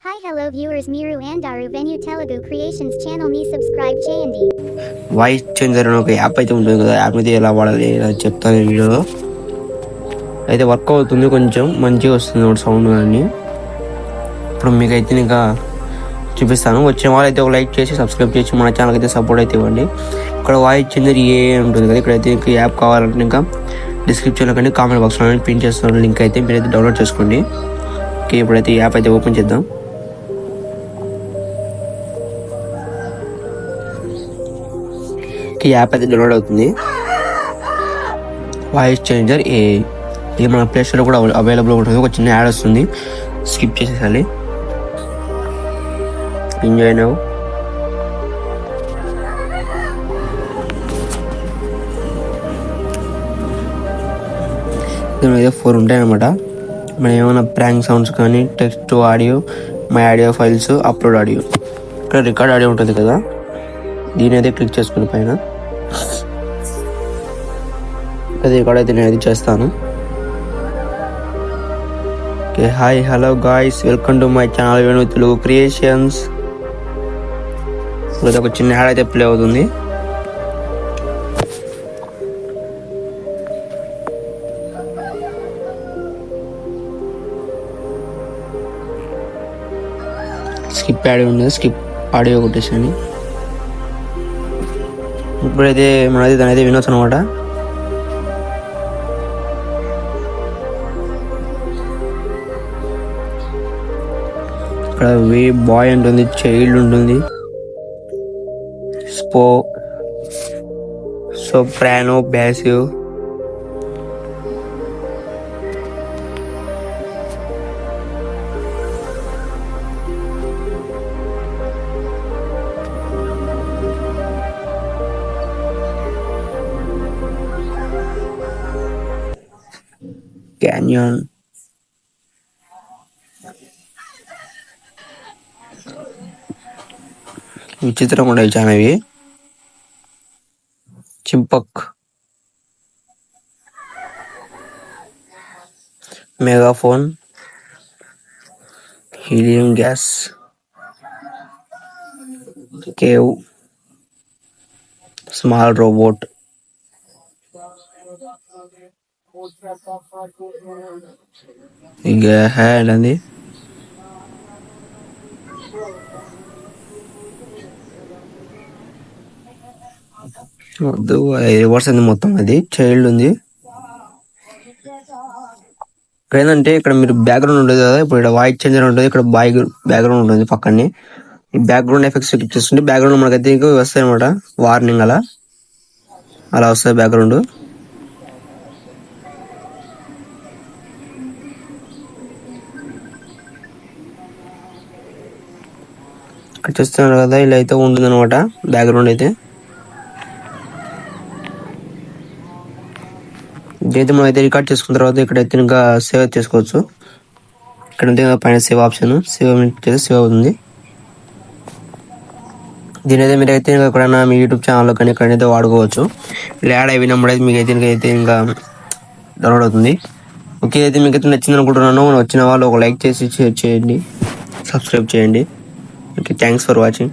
Hi hello viewers Miru Andaru Venue Telugu Creations channel ni subscribe చేయండి. Voice changer అని ఒక app అయితే ఉంటుంది కదా, యాప్ మీద ఎలా వాడాలి అది చెప్తాను ఈ వీడియోలో. అయితే వర్క్ అవుతుంది, కొంచెం మంచిగా వస్తుంది సౌండ్ కానీ. ఇప్పుడు మీకైతే ఇంకా చూపిస్తాను. వచ్చిన వాళ్ళు అయితే ఒక లైక్ చేసి సబ్స్క్రైబ్ చేసి మన ఛానల్ అయితే సపోర్ట్ అయితే ఇవ్వండి. ఇక్కడ వాయిస్ చేంజర్ ఉంటుంది కదా, ఇక్కడైతే ఇంకా యాప్ కావాలంటే ఇంకా డిస్క్రిప్షన్లో కానీ కామెంట్ బాక్స్లో పిన్ చేస్తున్న లింక్ అయితే మీరైతే డౌన్లోడ్ చేసుకోండి. ఓకే, ఇప్పుడైతే ఈ యాప్ అయితే ఓపెన్ చేద్దాం. ఈ యాప్ అయితే డౌన్లోడ్ అవుతుంది. వాయిస్ చేంజర్ ఇది మన ప్లే స్టోర్లో కూడా అవైలబుల్ ఉంటుంది. ఒక చిన్న యాడ్ వస్తుంది, స్కిప్ చేసేసాలి. Enjoy now. దీని మీద 4 ఉంటాయన్నమాట. మనం ఏమైనా ప్రాంక్ సౌండ్స్ కానీ, text, audio, my audio files, upload audio, ఇక్కడ రికార్డ్ ఆడియో ఉంటుంది కదా, దీని అయితే క్లిక్ చేసుకుని పైన అది రికార్డ్ అయితే నేను అయితే చేస్తాను. Okay, hi hello guys, welcome to my channel వెను తెలుగు క్రియేషన్స్. ఇప్పుడు ఒక చిన్న యాడ్ అయితే ప్లే అవుతుంది. స్కిప్ యాడ్ ఉంది, స్కిప్ ఆడియో కొట్టేసాను. ఇప్పుడైతే మనది దాని అయితే వినొచ్చు అనమాట. ఇక్కడ వే బాయ్ ఉంటుంది, చైల్డ్ ఉంటుంది, సోప్రానో, బ్యాసివ్, క్యాన్యాన్, విచిత్రం కూడా చాలా ఇవి. చింపక్, megaphone, helium gas, cave, small robot, ఇక హ్యాండ్ అంది. వద్దు, రివర్స్ ఉంది మొత్తం. అది చైల్డ్ ఉంది. ఇక్కడ ఏంటంటే, ఇక్కడ మీరు బ్యాక్గ్రౌండ్ ఉంటుంది కదా, ఇప్పుడు ఇక్కడ వాయిస్ చేంజర్ ఉంటుంది, ఇక్కడ బ్యాక్గ్రౌండ్ ఉంటుంది పక్కనే. ఈ బ్యాక్గ్రౌండ్ ఎఫెక్ట్స్ క్లిక్ చేస్తుంటే బ్యాక్గ్రౌండ్ మనకైతే ఇంకా వస్తాయి అనమాట, వార్నింగ్ అలా వస్తుంది బ్యాక్గ్రౌండ్. ఇక్కడ చూస్తున్నారు కదా, ఇలా అయితే ఉంటుంది అనమాట బ్యాక్గ్రౌండ్ అయితే. ఇదైతే మనం అయితే రికార్డ్ చేసుకున్న తర్వాత ఇక్కడైతే ఇంకా సేవ్ చేసుకోవచ్చు. ఇక్కడ ఉంది పైన సేవ్ ఆప్షన్, సేవ్ అవుతుంది. దీని అయితే మీరైతే ఎక్కడైనా మీ యూట్యూబ్ ఛానల్లో కానీ ఎక్కడైతే వాడుకోవచ్చు. ఇలా యాడ్ అయినప్పుడు అయితే మీకైతే ఇంకా డౌన్లోడ్ అవుతుంది. ఓకే, అయితే మీకైతే నచ్చింది అనుకుంటున్నాను. వచ్చిన వాళ్ళు ఒక లైక్ చేసి షేర్ చేయండి, సబ్స్క్రైబ్ చేయండి. Okay, thanks for watching.